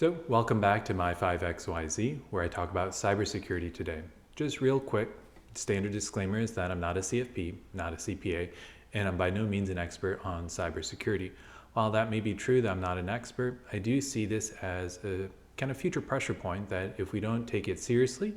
So welcome back to my 5XYZ, where I talk about cybersecurity today. Just real quick, standard disclaimer is that I'm not a CFP, not a CPA, and I'm by no means an expert on cybersecurity. While that may be true that I'm not an expert, I do see this as a kind of future pressure point that if we don't take it seriously,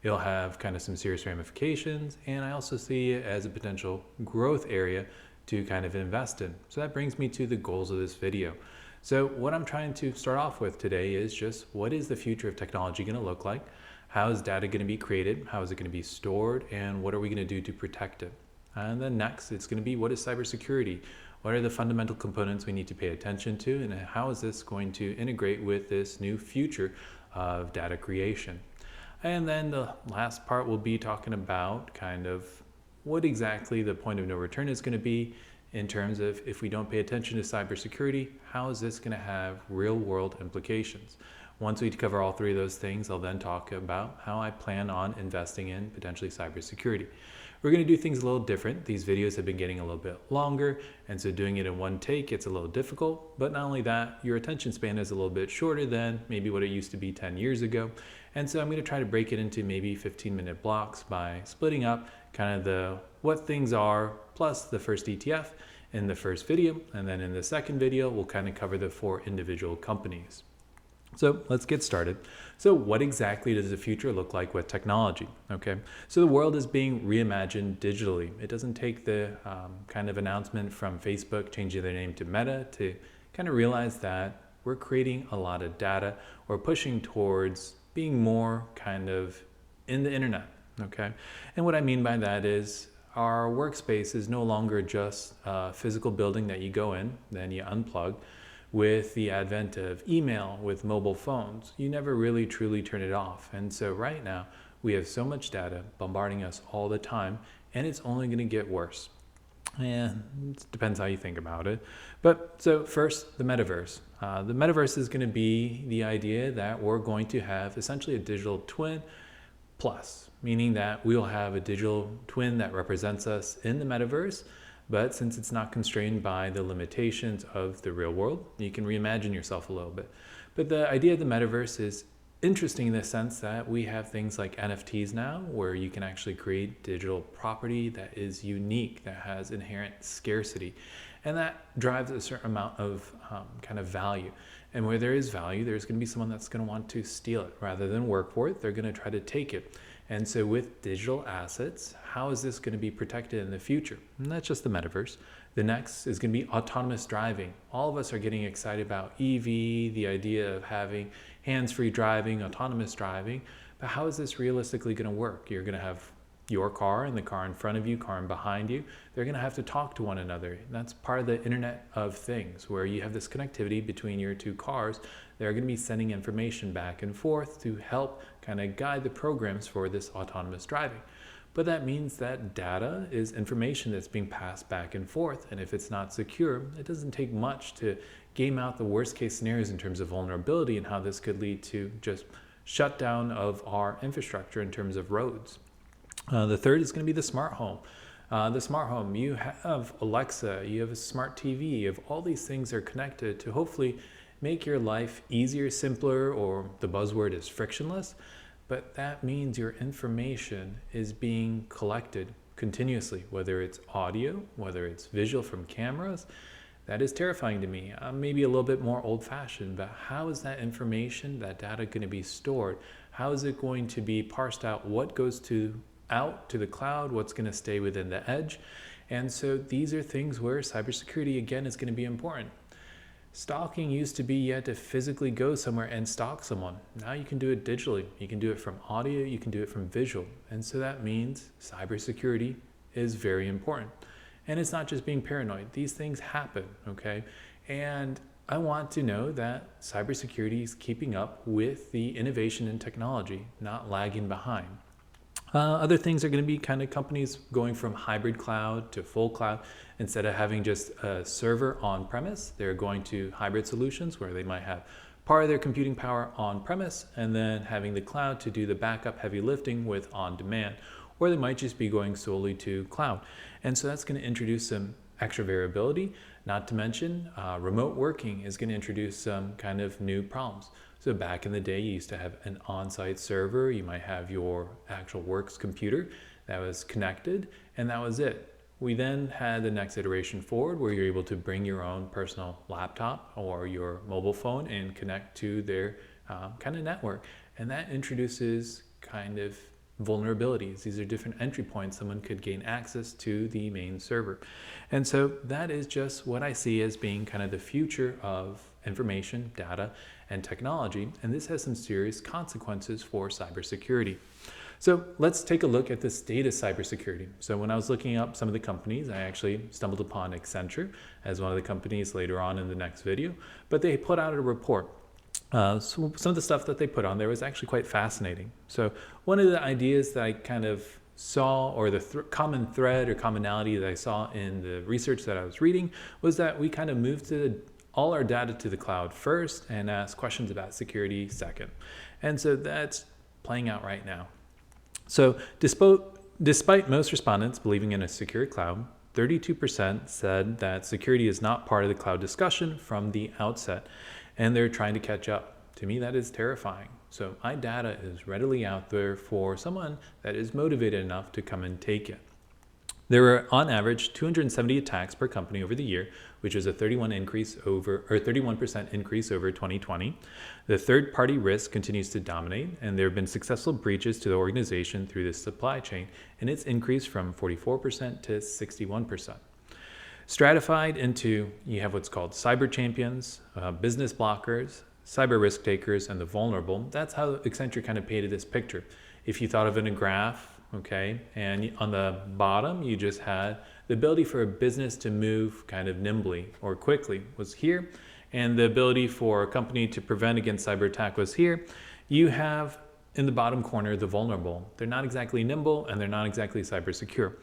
it'll have kind of some serious ramifications, and I also see it as a potential growth area to kind of invest in. So that brings me to the goals of this video. So what I'm trying to start off with today is just what is the future of technology going to look like? How is data going to be created? How is it going to be stored? And what are we going to do to protect it? And then next, it's going to be what is cybersecurity? What are the fundamental components we need to pay attention to? And how is this going to integrate with this new future of data creation? And then the last part will be talking about kind of what exactly the point of no return is going to be in terms of if we don't pay attention to cybersecurity, how is this going to have real world implications? Once we cover all three of those things, I'll then talk about how I plan on investing in potentially cybersecurity. We're going to do things a little different. These videos have been getting a little bit longer, and so doing it in one take, it's a little difficult. But not only that, your attention span is a little bit shorter than maybe what it used to be 10 years ago. And so I'm going to try to break it into maybe 15-minute blocks by splitting up kind of the what things are plus the first ETF in the first video. And then in the second video, we'll kind of cover the 4 individual companies. So let's get started. So what exactly does the future look like with technology? Okay, so the world is being reimagined digitally. It doesn't take the kind of announcement from Facebook changing their name to Meta to kind of realize that we're creating a lot of data or pushing towards being more kind of in the internet. Okay, and what I mean by that is our workspace is no longer just a physical building that you go in, then you unplug. With the advent of email, with mobile phones, you never really truly turn it off. And so right now we have so much data bombarding us all the time, and it's only going to get worse. And it depends how you think about it. But so first, the metaverse. The metaverse is going to be the idea that we're going to have essentially a digital twin plus, meaning that we'll have a digital twin that represents us in the metaverse. But since it's not constrained by the limitations of the real world, you can reimagine yourself a little bit. But the idea of the metaverse is interesting in the sense that we have things like NFTs now, where you can actually create digital property that is unique, that has inherent scarcity. And that drives a certain amount of kind of value. And where there is value, there's going to be someone that's going to want to steal it. Rather than work for it, they're going to try to take it. And so with digital assets, how is this going to be protected in the future? And that's just the metaverse. The next is going to be autonomous driving. All of us are getting excited about EV, the idea of having hands-free driving, autonomous driving. But how is this realistically going to work? You're going to have your car and the car in front of you, car in behind you. They're going to have to talk to one another. And that's part of the Internet of Things, where you have this connectivity between your two cars. They're going to be sending information back and forth to help kind of guide the programs for this autonomous driving. But that means that data is information that's being passed back and forth. And if it's not secure, it doesn't take much to game out the worst case scenarios in terms of vulnerability and how this could lead to just shutdown of our infrastructure in terms of roads. The third is going to be the smart home. The smart home, you have Alexa, you have a smart TV, you have all these things that are connected to hopefully make your life easier, simpler, or the buzzword is frictionless. But that means your information is being collected continuously, whether it's audio, whether it's visual from cameras. That is terrifying to me. I'm maybe a little bit more old-fashioned, but how is that information, that data going to be stored? How is it going to be parsed out? What goes out to the cloud? What's going to stay within the edge? And so these are things where cybersecurity, again, is going to be important. Stalking used to be you had to physically go somewhere and stalk someone. Now you can do it digitally. You can do it from audio, you can do it from visual. And so that means cybersecurity is very important. And it's not just being paranoid. These things happen, okay? And I want to know that cybersecurity is keeping up with the innovation in technology, not lagging behind. Other things are going to be kind of companies going from hybrid cloud to full cloud. Instead of having just a server on premise, they're going to hybrid solutions where they might have part of their computing power on premise and then having the cloud to do the backup heavy lifting with on demand. Or they might just be going solely to cloud. And so that's going to introduce some extra variability. Not to mention, remote working is going to introduce some kind of new problems. So back in the day, you used to have an on-site server. You might have your actual works computer that was connected, and that was it. We then had the next iteration forward where you're able to bring your own personal laptop or your mobile phone and connect to their kind of network. And that introduces kind of vulnerabilities. These are different entry points someone could gain access to the main server. And so that is just what I see as being kind of the future of information, data, and technology. And this has some serious consequences for cybersecurity. So let's take a look at the state of cybersecurity. So when I was looking up some of the companies, I actually stumbled upon Accenture as one of the companies later on in the next video, but they put out a report. So some of the stuff that they put on there was actually quite fascinating. So one of the ideas that I kind of saw, or the common thread or commonality that I saw in the research that I was reading, was that we kind of moved all our data to the cloud first and ask questions about security second. And so that's playing out right now. So despite most respondents believing in a secure cloud, 32% said that security is not part of the cloud discussion from the outset, and they're trying to catch up. To me, that is terrifying. So my data is readily out there for someone that is motivated enough to come and take it. There were on average 270 attacks per company over the year, which is a 31% increase over 2020. The third-party risk continues to dominate, and there have been successful breaches to the organization through the supply chain, and it's increased from 44% to 61%. Stratified into, you have what's called cyber champions, business blockers, cyber risk takers, and the vulnerable. That's how Accenture kind of painted this picture. If you thought of it in a graph, okay, and on the bottom you just had the ability for a business to move kind of nimbly or quickly was here, and the ability for a company to prevent against cyber attack was here. You have in the bottom corner the vulnerable. They're not exactly nimble and they're not exactly cyber secure.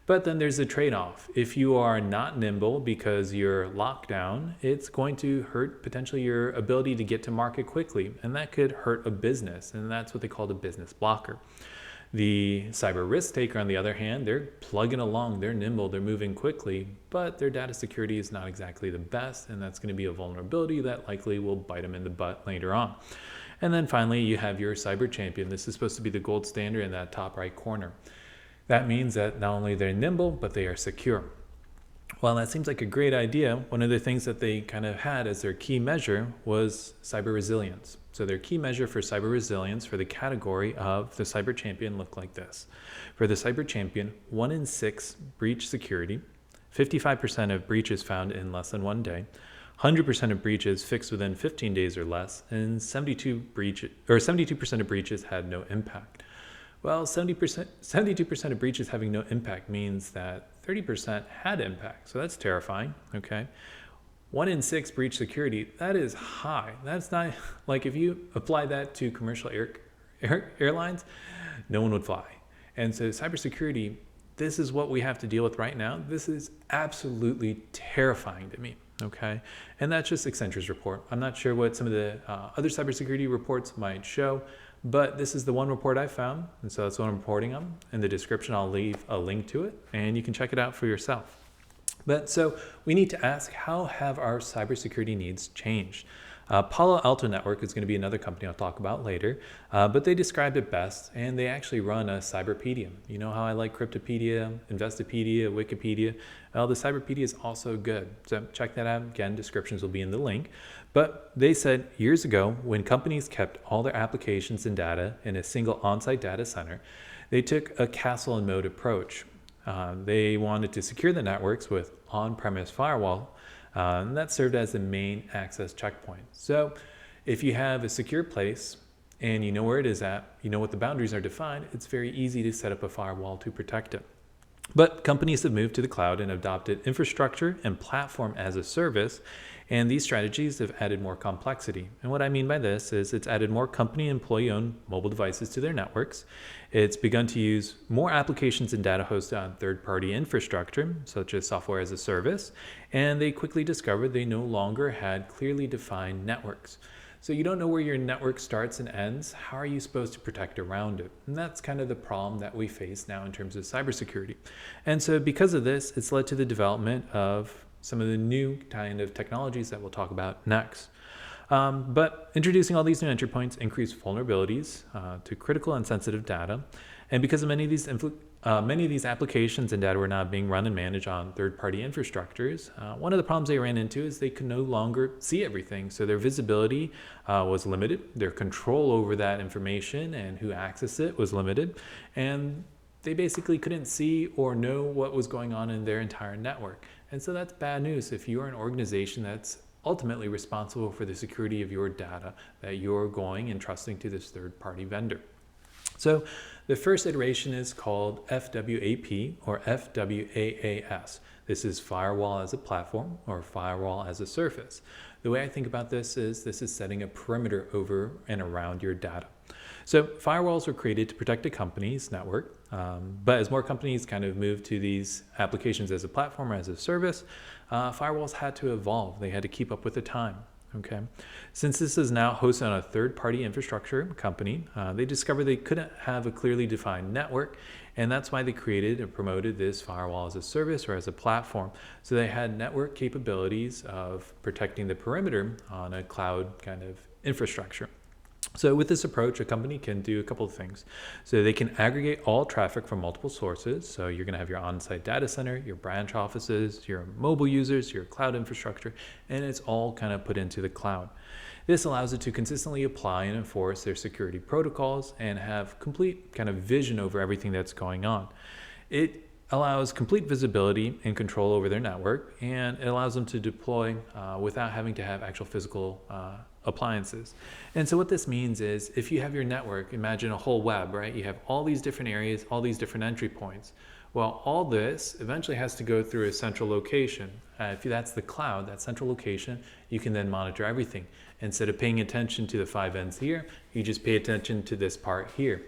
But then there's a trade-off. If you are not nimble because you're locked down, it's going to hurt potentially your ability to get to market quickly, and that could hurt a business, and that's what they call the business blocker. The cyber risk taker, on the other hand, they're plugging along, they're nimble, they're moving quickly, but their data security is not exactly the best, and that's going to be a vulnerability that likely will bite them in the butt later on. And then finally, you have your cyber champion. This is supposed to be the gold standard in that top right corner. That means that not only they're nimble, but they are secure. Well, that seems like a great idea. One of the things that they kind of had as their key measure was cyber resilience. So their key measure for cyber resilience for the category of the cyber champion looked like this. For the cyber champion, 1 in 6 breach security, 55% of breaches found in less than 1 day, 100% of breaches fixed within 15 days or less, and 72% of breaches had no impact. Well, 72% of breaches having no impact means that 30% had impact. So that's terrifying, okay? 1 in 6 breach security, that is high. That's not, like if you apply that to commercial airlines, no one would fly. And so cybersecurity, this is what we have to deal with right now. This is absolutely terrifying to me, okay? And that's just Accenture's report. I'm not sure what some of the other cybersecurity reports might show, but this is the one report I found, and so that's what I'm reporting on. In the description, I'll leave a link to it, and you can check it out for yourself. But so we need to ask, how have our cybersecurity needs changed? PaloAltoNetworks is going to be another company I'll talk about later, but they describe it best, and they actually run a cyberpedia. You know how I like Cryptopedia, Investopedia, Wikipedia? Well, the cyberpedia is also good, so check that out. Again, descriptions will be in the link. But they said years ago, when companies kept all their applications and data in a single on-site data center, they took a castle and moat approach. They wanted to secure the networks with on-premise firewall, and that served as the main access checkpoint. So if you have a secure place and you know where it is at, you know what the boundaries are defined, it's very easy to set up a firewall to protect it. But companies have moved to the cloud and adopted infrastructure and platform as a service, and these strategies have added more complexity. And what I mean by this is it's added more company employee-owned mobile devices to their networks. It's begun to use more applications and data hosted on third-party infrastructure, such as software as a service, and they quickly discovered they no longer had clearly defined networks. So you don't know where your network starts and ends. How are you supposed to protect around it? And that's kind of the problem that we face now in terms of cybersecurity. And so because of this, it's led to the development of some of the new kind of technologies that we'll talk about next. But introducing all these new entry points increase vulnerabilities to critical and sensitive data. And because of many of these applications and data were now being run and managed on third-party infrastructures, one of the problems they ran into is they could no longer see everything. So their visibility was limited. Their control over that information and who accessed it was limited. And they basically couldn't see or know what was going on in their entire network. And so that's bad news if you are an organization that's ultimately responsible for the security of your data that you're going and trusting to this third-party vendor. So the first iteration is called FWAP or FWAAS. This is firewall as a platform or firewall as a service. The way I think about this is setting a perimeter over and around your data. So firewalls were created to protect a company's network, but as more companies kind of moved to these applications as a platform or as a service, firewalls had to evolve. They had to keep up with the time. Okay. Since this is now hosted on a third-party infrastructure company, they discovered they couldn't have a clearly defined network, and that's why they created and promoted this firewall as a service or as a platform. So they had network capabilities of protecting the perimeter on a cloud kind of infrastructure. So with this approach, a company can do a couple of things. So they can aggregate all traffic from multiple sources. So you're going to have your on-site data center, your branch offices, your mobile users, your cloud infrastructure, and it's all kind of put into the cloud. This allows it to consistently apply and enforce their security protocols and have complete kind of vision over everything that's going on. It allows complete visibility and control over their network, and it allows them to deploy without having to have actual physical appliances. And so what this means is if you have your network, imagine a whole web, right? You have all these different areas, all these different entry points. Well, all this eventually has to go through a central location. If that's the cloud, that central location, you can then monitor everything. Instead of paying attention to the 5 ends here, you just pay attention to this part here.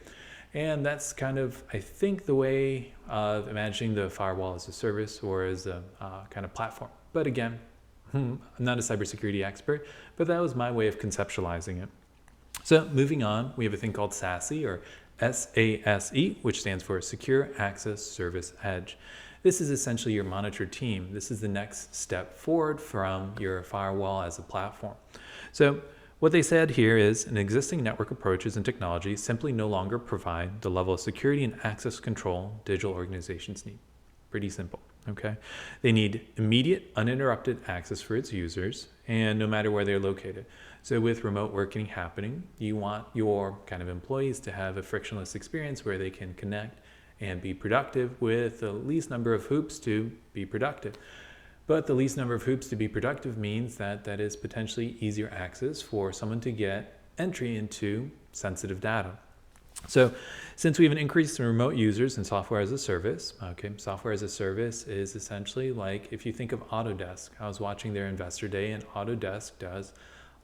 And that's kind of, I think, the way of imagining the firewall as a service or as a kind of platform. But again, I'm not a cybersecurity expert, but that was my way of conceptualizing it. So moving on, we have a thing called SASE or SASE, which stands for Secure Access Service Edge. This is essentially your monitor team. This is the next step forward from your firewall as a platform. So what they said here is an existing network approaches and technologies simply no longer provide the level of security and access control digital organizations need. Pretty simple, okay? They need immediate, uninterrupted access for its users, and no matter where they're located. So with remote working happening, you want your kind of employees to have a frictionless experience where they can connect and be productive with the least number of hoops to be productive. But the least number of hoops to be productive means that is potentially easier access for someone to get entry into sensitive data. So since we have an increase in remote users and software as a service, okay, software as a service is essentially like if you think of Autodesk. I was watching their investor day, and Autodesk does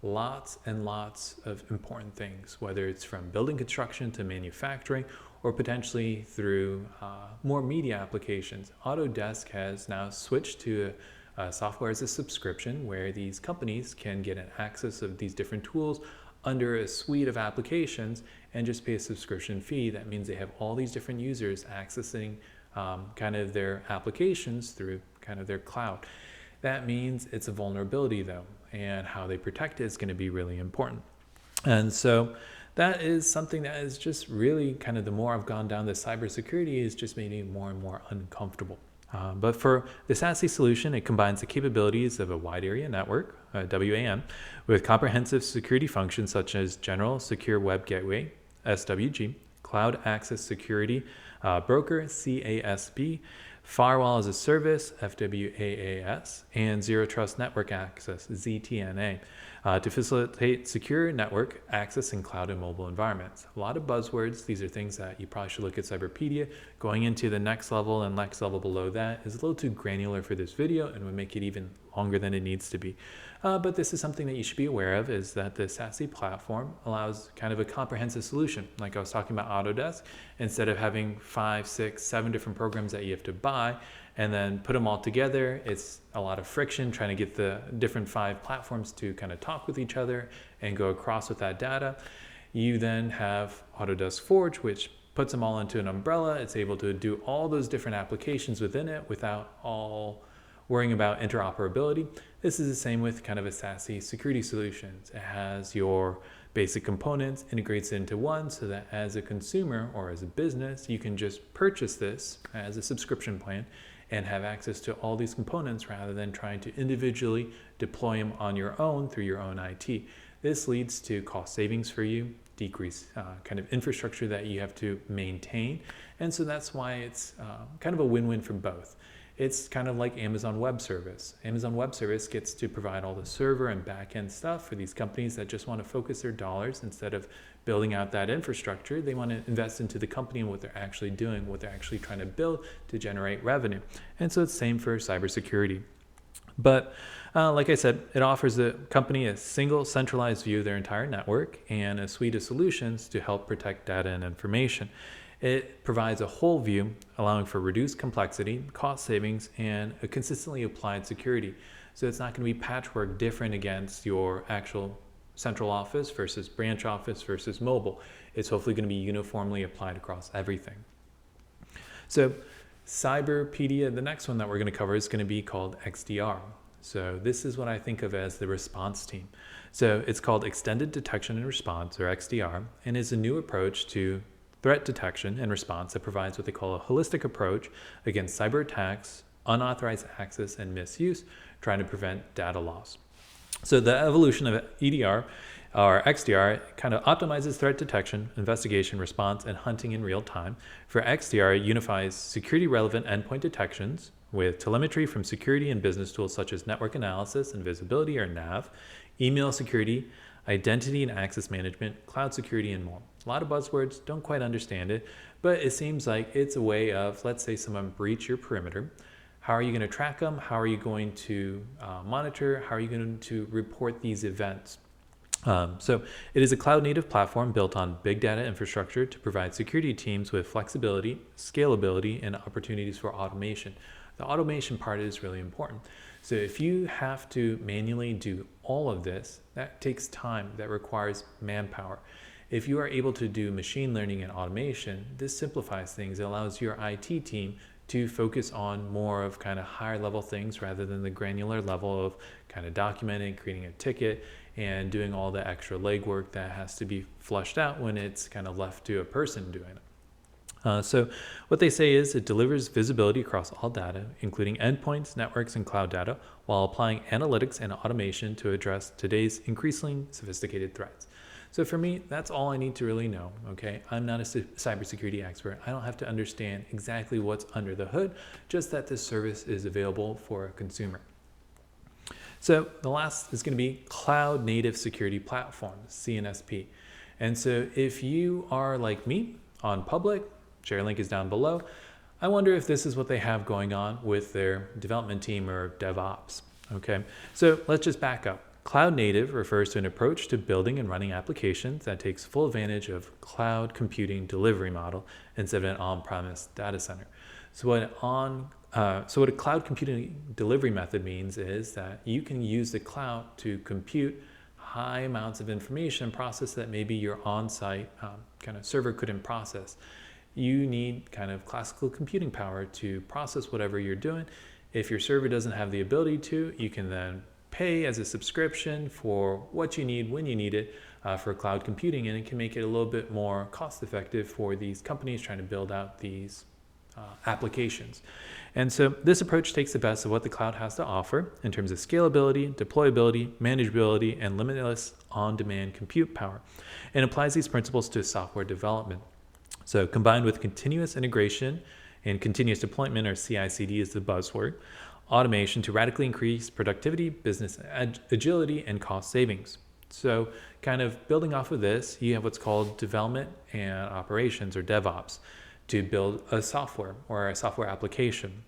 lots and lots of important things, whether it's from building construction to manufacturing or potentially through more media applications. Autodesk has now switched to software as a subscription where these companies can get an access of these different tools under a suite of applications and just pay a subscription fee. That means they have all these different users accessing kind of their applications through kind of their cloud. That means it's a vulnerability though, and how they protect it is going to be really important. And so that is something that is just really kind of the more I've gone down the cybersecurity is just making me more and more uncomfortable. But for the SASE solution, it combines the capabilities of a wide area network, WAN, with comprehensive security functions such as General Secure Web Gateway, SWG, Cloud Access Security Broker, CASB, Firewall as a Service, FWAAS, and Zero Trust Network Access, ZTNA, to facilitate secure network access in cloud and mobile environments. A lot of buzzwords. These are things that you probably should look at Cyberpedia. Going into the next level and next level below that is a little too granular for this video and would make it even longer than it needs to be. But this is something that you should be aware of, is that the SASE platform allows kind of a comprehensive solution. Like I was talking about Autodesk, instead of having 5, 6, 7 different programs that you have to buy, and then put them all together. It's a lot of friction trying to get the different 5 platforms to kind of talk with each other and go across with that data. You then have Autodesk Forge, which puts them all into an umbrella. It's able to do all those different applications within it without all worrying about interoperability. This is the same with kind of a SASE security solutions. It has your basic components, integrates into one so that as a consumer or as a business, you can just purchase this as a subscription plan and have access to all these components rather than trying to individually deploy them on your own through your own IT. This leads to cost savings for you, decrease kind of infrastructure that you have to maintain. And so that's why it's kind of a win-win for both. It's kind of like Amazon Web Service. Amazon Web Service gets to provide all the server and back-end stuff for these companies that just want to focus their dollars instead of building out that infrastructure. They want to invest into the company and what they're actually doing, what they're actually trying to build to generate revenue. And so it's the same for cybersecurity. But like I said, it offers the company a single centralized view of their entire network and a suite of solutions to help protect data and information. It provides a whole view, allowing for reduced complexity, cost savings, and a consistently applied security. So it's not going to be patchwork different against your actual central office versus branch office versus mobile. It's hopefully going to be uniformly applied across everything. So Cyberpedia, the next one that we're going to cover is going to be called XDR. So this is what I think of as the response team. So it's called Extended Detection and Response, or XDR, and is a new approach to threat detection and response that provides what they call a holistic approach against cyber attacks, unauthorized access, and misuse, trying to prevent data loss. So the evolution of EDR or XDR kind of optimizes threat detection, investigation, response, and hunting in real time. For XDR, it unifies security relevant endpoint detections with telemetry from security and business tools such as network analysis and visibility, or NAV, email security, identity and access management, cloud security, and more. A lot of buzzwords, don't quite understand it, but it seems like it's a way of, let's say someone breach your perimeter. How are you going to track them? How are you going to monitor? How are you going to report these events? So it is a cloud native platform built on big data infrastructure to provide security teams with flexibility, scalability, and opportunities for automation. The automation part is really important. So if you have to manually do all of this, that takes time, that requires manpower. If you are able to do machine learning and automation, this simplifies things. It allows your IT team to focus on more of kind of higher level things rather than the granular level of kind of documenting, creating a ticket, and doing all the extra legwork that has to be flushed out when it's kind of left to a person doing it. So what they say is it delivers visibility across all data, including endpoints, networks, and cloud data, while applying analytics and automation to address today's increasingly sophisticated threats. So for me, that's all I need to really know, okay? I'm not a cybersecurity expert. I don't have to understand exactly what's under the hood, just that this service is available for a consumer. So the last is going to be Cloud Native Security Platforms, CNSP. And so if you are like me on public, share link is down below, I wonder if this is what they have going on with their development team or DevOps, okay? So let's just back up. Cloud native refers to an approach to building and running applications that takes full advantage of cloud computing delivery model instead of an on-premise data center. So what a cloud computing delivery method means is that you can use the cloud to compute high amounts of information, process that maybe your on-site kind of server couldn't process. You need kind of classical computing power to process whatever you're doing. If your server doesn't have the ability to, you can then pay as a subscription for what you need when you need it for cloud computing, and it can make it a little bit more cost effective for these companies trying to build out these applications. And so this approach takes the best of what the cloud has to offer in terms of scalability, deployability, manageability, and limitless on-demand compute power, and applies these principles to software development. So combined with continuous integration and continuous deployment, or CI/CD is the buzzword, automation to radically increase productivity, business agility, and cost savings. So kind of building off of this, you have what's called development and operations, or DevOps, to build a software or a software application.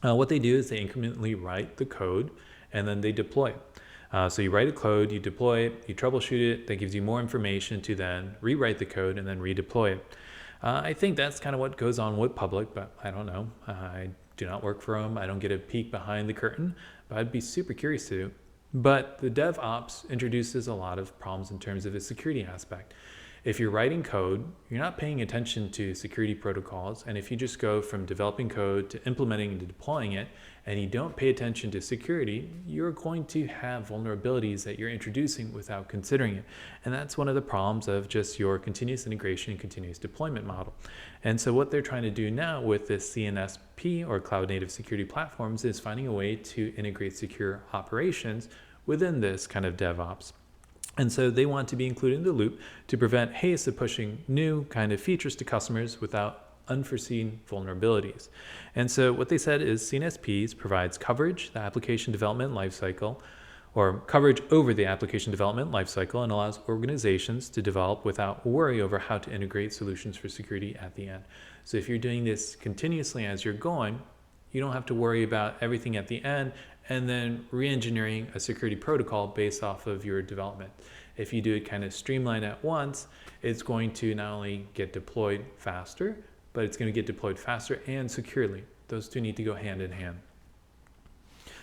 What they do is they incrementally write the code and then they deploy it. So you write a code, you deploy it, you troubleshoot it, that gives you more information to then rewrite the code and then redeploy it. I think that's kind of what goes on with public, but I don't know. I do not work for them. I don't get a peek behind the curtain, but I'd be super curious to. But the DevOps introduces a lot of problems in terms of the security aspect. If you're writing code, you're not paying attention to security protocols. And if you just go from developing code to implementing and to deploying it, and you don't pay attention to security, you're going to have vulnerabilities that you're introducing without considering it. And that's one of the problems of just your continuous integration and continuous deployment model. And so what they're trying to do now with this Cnsp, or Cloud Native Security Platforms, is finding a way to integrate secure operations within this kind of DevOps. And so they want to be included in the loop to prevent haste of pushing new kind of features to customers without unforeseen vulnerabilities. And so what they said is Cnsp provides coverage, the application development lifecycle, or coverage over the application development lifecycle, and allows organizations to develop without worry over how to integrate solutions for security at the end. So if you're doing this continuously as you're going, you don't have to worry about everything at the end and then re-engineering a security protocol based off of your development. If you do it kind of streamlined at once, it's going to not only get deployed faster, but it's going to get deployed faster and securely. Those two need to go hand in hand.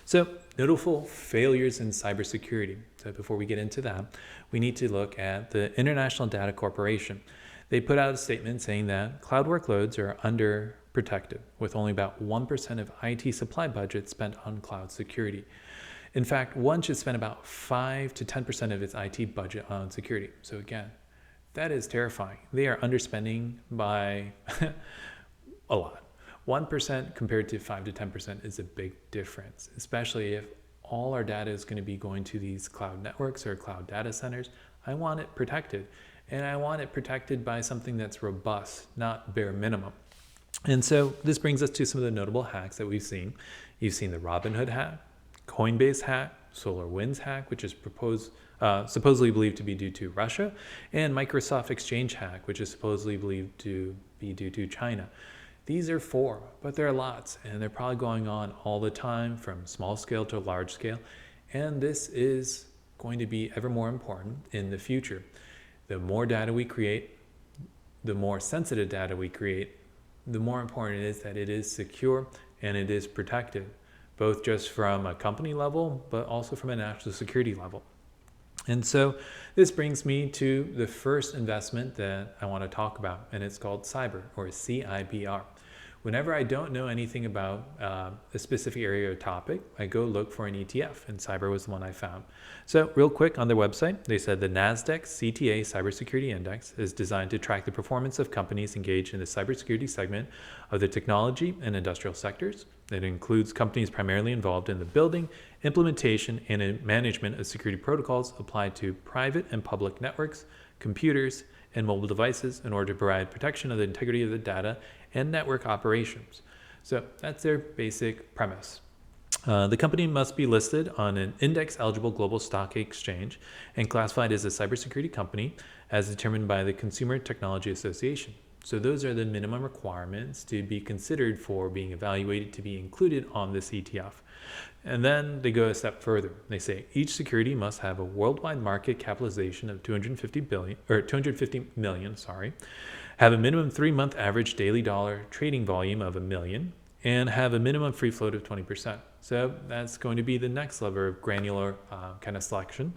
So, notable failures in cybersecurity. So before we get into that, we need to look at the International Data Corporation. They put out a statement saying that cloud workloads are under protected, with only about 1% of IT supply budget spent on cloud security. In fact, one should spend about 5 to 10% of its IT budget on security. So again, that is terrifying. They are underspending by a lot. 1% compared to 5 to 10% is a big difference, especially if all our data is going to be going to these cloud networks or cloud data centers. I want it protected, and I want it protected by something that's robust, not bare minimum. And so this brings us to some of the notable hacks that we've seen. You've seen the Robinhood hack, Coinbase hack, SolarWinds hack, which is supposedly believed to be due to Russia, and Microsoft Exchange hack, which is supposedly believed to be due to China. These are 4, but there are lots, and they're probably going on all the time from small scale to large scale. And this is going to be ever more important in the future. The more data we create, the more sensitive data we create, the more important it is that it is secure and it is protected, both just from a company level, but also from a national security level. And so this brings me to the first investment that I want to talk about, and it's called CIBR, or CIBR. Whenever I don't know anything about a specific area or topic, I go look for an ETF, and CIBR was the one I found. So real quick, on their website, they said the NASDAQ CTA Cybersecurity Index is designed to track the performance of companies engaged in the cybersecurity segment of the technology and industrial sectors. It includes companies primarily involved in the building, implementation, and management of security protocols applied to private and public networks, computers, and mobile devices in order to provide protection of the integrity of the data and network operations. So that's their basic premise. The company must be listed on an index-eligible global stock exchange and classified as a cybersecurity company as determined by the Consumer Technology Association. So those are the minimum requirements to be considered for being evaluated to be included on this ETF. And then they go a step further. They say each security must have a worldwide market capitalization of 250 million, have a minimum 3-month average daily dollar trading volume of 1 million, and have a minimum free float of 20%. So that's going to be the next level of granular kind of selection.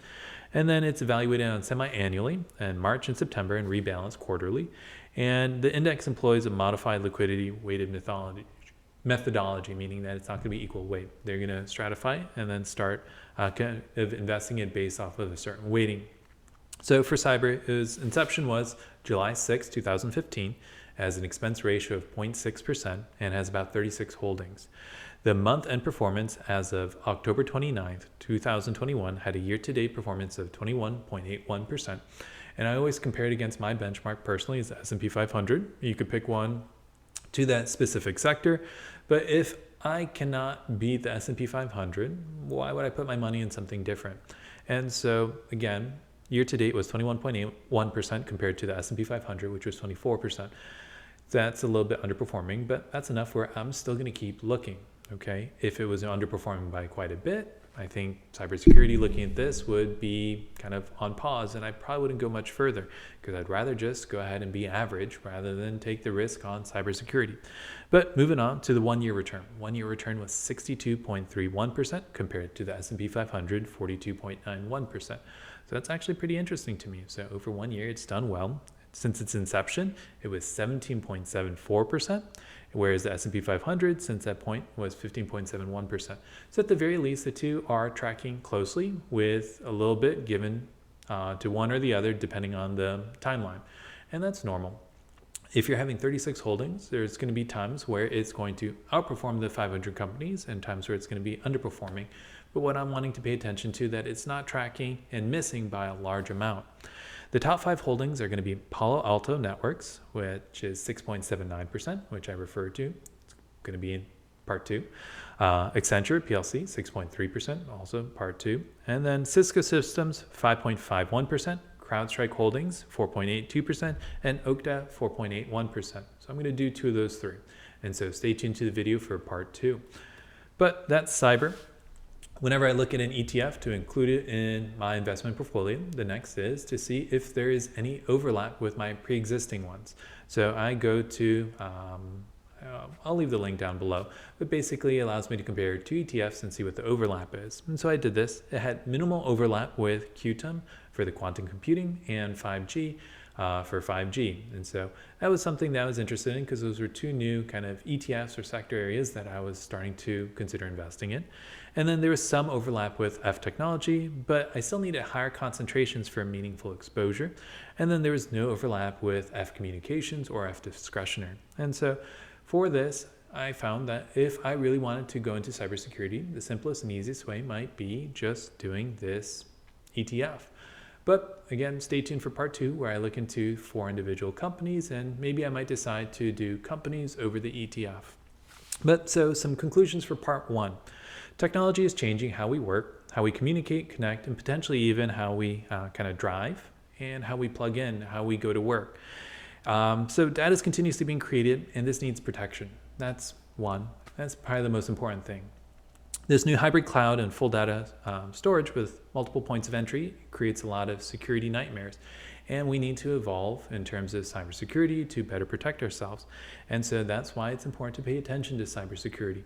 And then it's evaluated on semi-annually in March and September and rebalanced quarterly. And the index employs a modified liquidity weighted methodology, meaning that it's not going to be equal weight. They're going to stratify and then start kind of investing it based off of a certain weighting. So for CIBR, its inception was July 6, 2015, as an expense ratio of 0.6% and has about 36 holdings. The month-end performance as of October 29th, 2021 had a year-to-date performance of 21.81%. And I always compare it against my benchmark personally is the S&P 500. You could pick one to that specific sector. But if I cannot beat the S&P 500, why would I put my money in something different? And so again, year-to-date was 21.81% compared to the S&P 500, which was 24%. That's a little bit underperforming, but that's enough where I'm still going to keep looking. Okay, if it was underperforming by quite a bit, I think cybersecurity, looking at this, would be kind of on pause, and I probably wouldn't go much further because I'd rather just go ahead and be average rather than take the risk on cybersecurity. But moving on to the 1-year return. 1-year return was 62.31% compared to the S&P 500, 42.91%. So that's actually pretty interesting to me. So over 1 year, it's done well. Since its inception, it was 17.74%, whereas the S&P 500 since that point was 15.71%. So at the very least, the two are tracking closely with a little bit given to one or the other depending on the timeline. And that's normal. If you're having 36 holdings, there's going to be times where it's going to outperform the 500 companies and times where it's going to be underperforming. But what I'm wanting to pay attention to, that it's not tracking and missing by a large amount. The top 5 holdings are going to be PaloAltoNetworks, which is 6.79%, which I referred to. It's going to be in part 2. Accenture PLC, 6.3%, also part 2. And then Cisco Systems, 5.51%. CrowdStrike Holdings, 4.82%. And Okta, 4.81%. So I'm going to do 2 of those 3. And so stay tuned to the video for part 2. But that's cyber. Whenever I look at an ETF to include it in my investment portfolio, the next is to see if there is any overlap with my pre-existing ones. So I go to, I'll leave the link down below, but basically it allows me to compare 2 ETFs and see what the overlap is. And so I did this. It had minimal overlap with QTUM for the quantum computing and 5G for 5G. And so that was something that I was interested in because those were 2 new kind of ETFs or sector areas that I was starting to consider investing in. And then there was some overlap with F technology, but I still needed higher concentrations for meaningful exposure. And then there was no overlap with F communications or F discretionary. And so for this, I found that if I really wanted to go into cybersecurity, the simplest and easiest way might be just doing this ETF. But again, stay tuned for part 2 where I look into 4 individual companies and maybe I might decide to do companies over the ETF. But so some conclusions for part 1. Technology is changing how we work, how we communicate, connect, and potentially even how we kind of drive and how we plug in, how we go to work. So data is continuously being created and this needs protection. That's one. That's probably the most important thing. This new hybrid cloud and full data storage with multiple points of entry creates a lot of security nightmares. And we need to evolve in terms of cybersecurity to better protect ourselves. And so that's why it's important to pay attention to cybersecurity.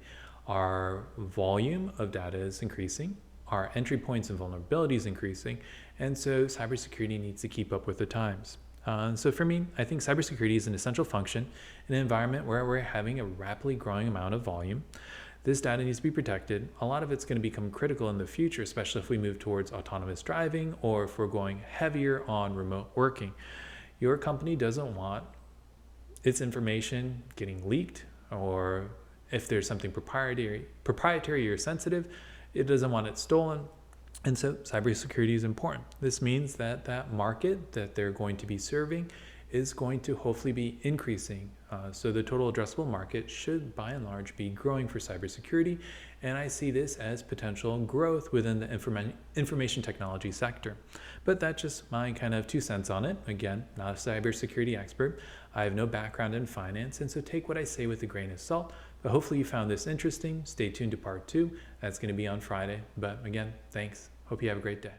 Our volume of data is increasing, our entry points and vulnerability is increasing, and so cybersecurity needs to keep up with the times. So for me, I think cybersecurity is an essential function in an environment where we're having a rapidly growing amount of volume. This data needs to be protected. A lot of it's going to become critical in the future, especially if we move towards autonomous driving or if we're going heavier on remote working. Your company doesn't want its information getting leaked, or if there's something proprietary or sensitive, it doesn't want it stolen. And so cybersecurity is important. This means that that market that they're going to be serving is going to hopefully be increasing. So the total addressable market should by and large be growing for cybersecurity. And I see this as potential growth within the information technology sector. But that's just my kind of 2 cents on it. Again, not a cybersecurity expert. I have no background in finance. And so take what I say with a grain of salt. But hopefully you found this interesting. Stay tuned to part 2. That's going to be on Friday. But again, thanks. Hope you have a great day.